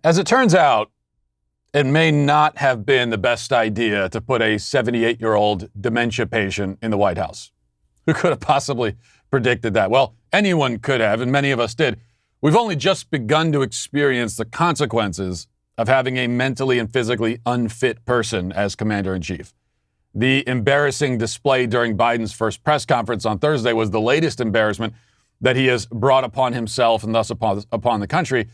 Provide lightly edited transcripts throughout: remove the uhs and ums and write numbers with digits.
As it turns out, it may not have been the best idea to put a 78-year-old dementia patient in the White House. Who could have possibly predicted that? Well, anyone could have, and many of us did. We've only just begun to experience the consequences of having a mentally and physically unfit person as commander-in-chief. The embarrassing display during Biden's first press conference on Thursday was the latest embarrassment that he has brought upon himself and thus upon the country,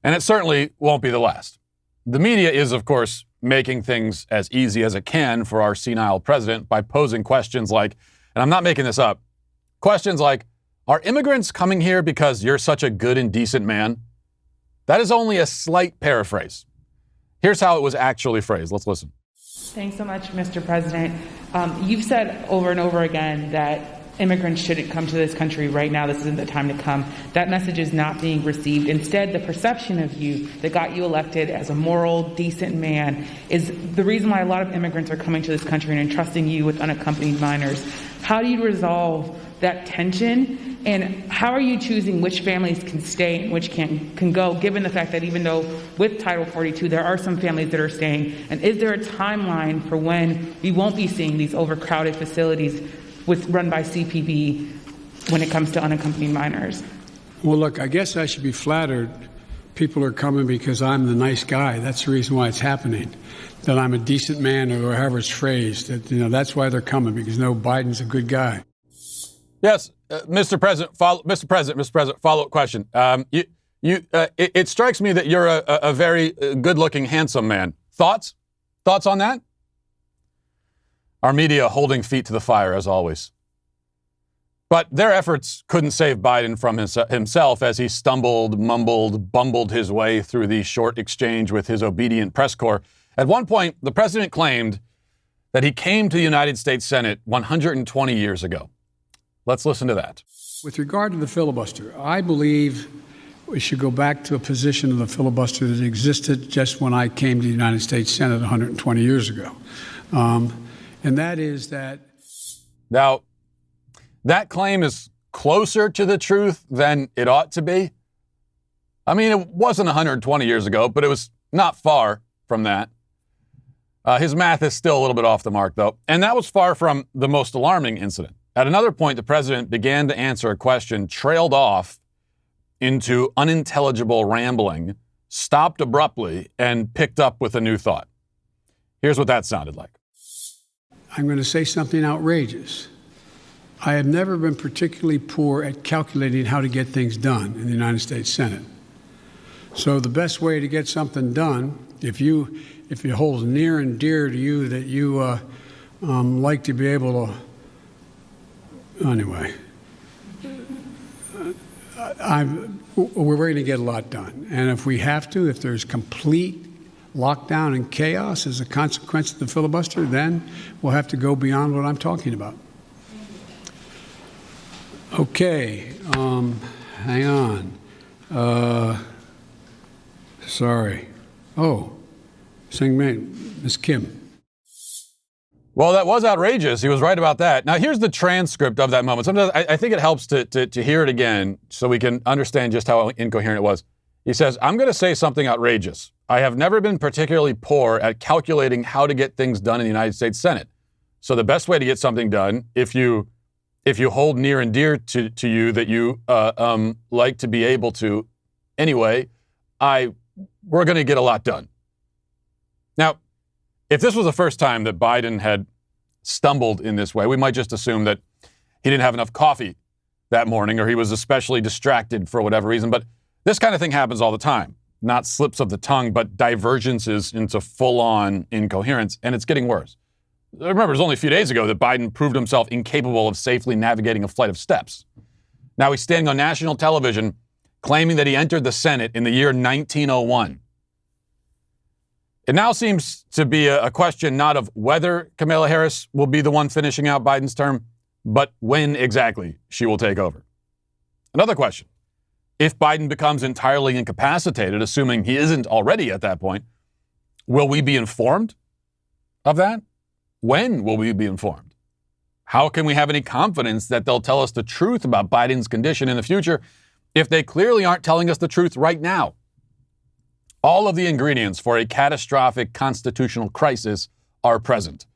and it certainly won't be the last. The media is, of course, making things as easy as it can for our senile president by posing questions like, and I'm not making this up, questions like, are immigrants coming here because you're such a good and decent man? That is only a slight paraphrase. Here's how it was actually phrased. Let's listen. Thanks so much, Mr. President. You've said over and over again that immigrants shouldn't come to this country right now. This isn't the time to come. That message is not being received. Instead, the perception of you that got you elected as a moral, decent man is the reason why a lot of immigrants are coming to this country and entrusting you with unaccompanied minors. How do you resolve that tension? And how are you choosing which families can stay and which can go, given the fact that even though with Title 42, there are some families that are staying? And is there a timeline for when we won't be seeing these overcrowded facilities run by CPB when it comes to unaccompanied minors? Well, look, I guess I should be flattered. People are coming because I'm the nice guy. That's the reason why it's happening. That I'm a decent man, or however it's phrased. That's why they're coming, because Biden's a good guy. Yes, Mr. President. Follow-up question. It strikes me that you're a very good-looking, handsome man. Thoughts on that? Our media holding feet to the fire, as always. But their efforts couldn't save Biden from himself as he stumbled, mumbled, bumbled his way through the short exchange with his obedient press corps. At one point, the president claimed that he came to the United States Senate 120 years ago. Let's listen to that. With regard to the filibuster, I believe we should go back to a position of the filibuster that existed just when I came to the United States Senate 120 years ago. And that is that... Now, that claim is closer to the truth than it ought to be. I mean, it wasn't 120 years ago, but it was not far from that. His math is still a little bit off the mark, though. And that was far from the most alarming incident. At another point, the president began to answer a question, trailed off into unintelligible rambling, stopped abruptly, and picked up with a new thought. Here's what that sounded like. I'm going to say something outrageous. I have never been particularly poor at calculating how to get things done in the United States Senate. So the best way to get something done, if it holds near and dear to you that you like to be able to, anyway, we're going to get a lot done. And if we have to, if there's complete lockdown and chaos as a consequence of the filibuster, then we'll have to go beyond what I'm talking about. Okay, hang on. Sorry. Oh, Miss Kim. Well, that was outrageous. He was right about that. Now, here's the transcript of that moment. Sometimes I think it helps to hear it again so we can understand just how incoherent it was. He says, I'm going to say something outrageous. I have never been particularly poor at calculating how to get things done in the United States Senate. So the best way to get something done, if you hold near and dear to you that you like to be able to anyway, we're going to get a lot done. Now, if this was the first time that Biden had stumbled in this way, we might just assume that he didn't have enough coffee that morning or he was especially distracted for whatever reason. But this kind of thing happens all the time. Not slips of the tongue, but divergences into full-on incoherence, and it's getting worse. Remember, it was only a few days ago that Biden proved himself incapable of safely navigating a flight of steps. Now he's standing on national television claiming that he entered the Senate in the year 1901. It now seems to be a question not of whether Kamala Harris will be the one finishing out Biden's term, but when exactly she will take over. Another question. If Biden becomes entirely incapacitated, assuming he isn't already at that point, will we be informed of that? When will we be informed? How can we have any confidence that they'll tell us the truth about Biden's condition in the future if they clearly aren't telling us the truth right now? All of the ingredients for a catastrophic constitutional crisis are present.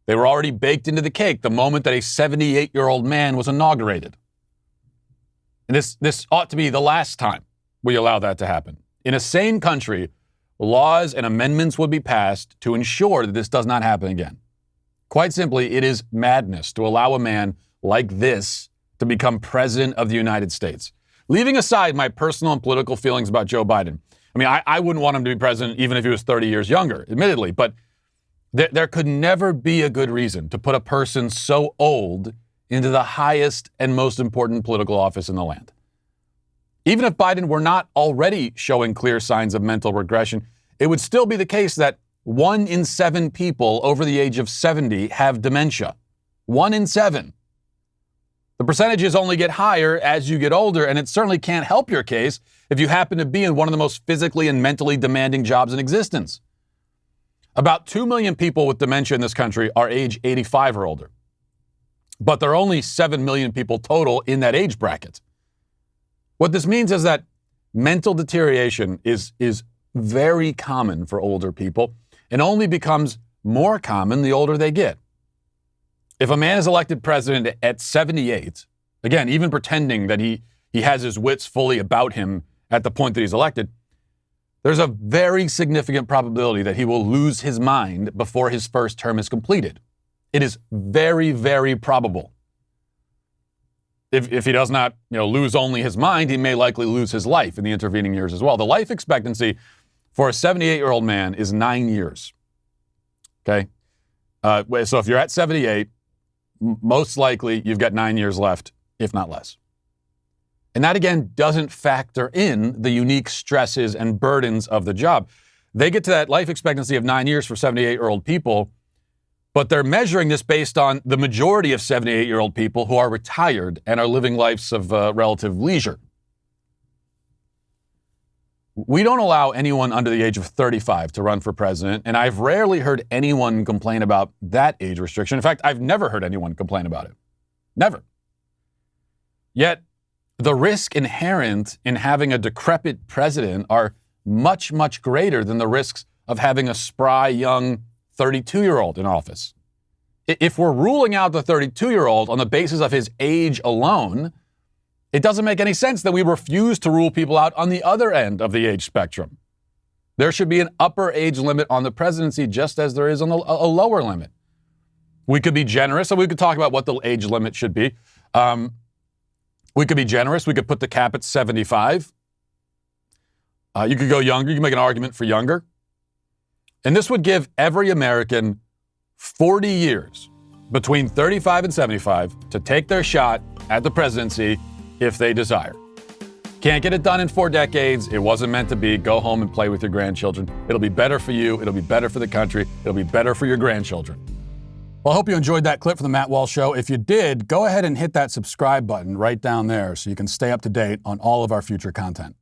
They were already baked into the cake the moment that a 78-year-old man was inaugurated. And this ought to be the last time we allow that to happen. In a sane country, laws and amendments would be passed to ensure that this does not happen again. Quite simply, it is madness to allow a man like this to become president of the United States. Leaving aside my personal and political feelings about Joe Biden, I mean, I wouldn't want him to be president even if he was 30 years younger, admittedly, but there could never be a good reason to put a person so old into the highest and most important political office in the land. Even if Biden were not already showing clear signs of mental regression, it would still be the case that 1 in 7 people over the age of 70 have dementia. 1 in 7. The percentages only get higher as you get older, and it certainly can't help your case if you happen to be in one of the most physically and mentally demanding jobs in existence. About 2 million people with dementia in this country are age 85 or older. But there are only 7 million people total in that age bracket. What this means is that mental deterioration is very common for older people and only becomes more common the older they get. If a man is elected president at 78, again, even pretending that he has his wits fully about him at the point that he's elected, there's a very significant probability that he will lose his mind before his first term is completed. It is very, very probable. If he does not, lose only his mind, he may likely lose his life in the intervening years as well. The life expectancy for a 78-year-old man is 9 years. Okay? So if you're at 78, most likely you've got 9 years left, if not less. And that, again, doesn't factor in the unique stresses and burdens of the job. They get to that life expectancy of 9 years for 78-year-old people, but they're measuring this based on the majority of 78-year-old people who are retired and are living lives of relative leisure. We don't allow anyone under the age of 35 to run for president, and I've rarely heard anyone complain about that age restriction. In fact, I've never heard anyone complain about it. Never. Yet, the risk inherent in having a decrepit president are much, much greater than the risks of having a spry, young 32-year-old in office. If we're ruling out the 32-year-old on the basis of his age alone, it doesn't make any sense that we refuse to rule people out on the other end of the age spectrum. There should be an upper age limit on the presidency just as there is on a lower limit. We could be generous, and we could talk about what the age limit should be. We could be generous. We could put the cap at 75. You could go younger. You can make an argument for younger. And this would give every American 40 years between 35 and 75 to take their shot at the presidency if they desire. Can't get it done in 4 decades. It wasn't meant to be. Go home and play with your grandchildren. It'll be better for you. It'll be better for the country. It'll be better for your grandchildren. Well, I hope you enjoyed that clip from the Matt Walsh Show. If you did, go ahead and hit that subscribe button right down there so you can stay up to date on all of our future content.